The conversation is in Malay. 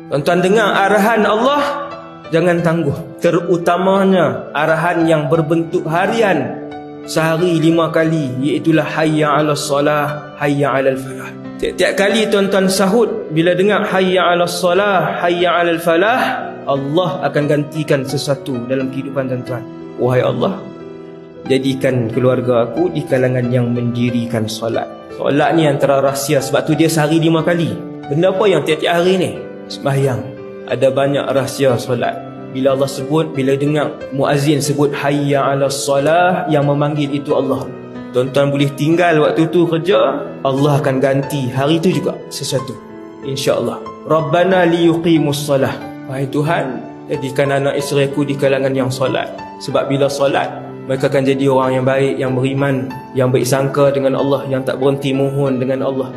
Tuan-tuan dengar arahan Allah, jangan tangguh. Terutamanya arahan yang berbentuk harian, sehari 5 kali, iaitulah hayya 'alas salah, hayya 'alal falah. Tiap-tiap kali tuan-tuan sahut, bila dengar hayya 'alas salah, hayya 'alal falah, Allah akan gantikan sesuatu dalam kehidupan tuan-tuan. Wahai Allah, jadikan keluarga aku di kalangan yang mendirikan solat. Solat ni antara rahsia, sebab tu dia sehari 5 kali. Benda apa yang tiap-tiap hari ni? Sembahyang. Ada banyak rahsia solat. Bila Allah sebut, bila dengar muazzin sebut hayya 'alas salah, yang memanggil itu Allah. Tuan-tuan boleh tinggal waktu tu kerja, Allah akan ganti hari tu juga sesuatu, insya-Allah. Rabbana liyuqimus salah. Wahai Tuhan, jadikan anak isteri aku di kalangan yang solat. Sebab bila solat, mereka akan jadi orang yang baik, yang beriman, yang baik sangka dengan Allah, yang tak berhenti mohon dengan Allah.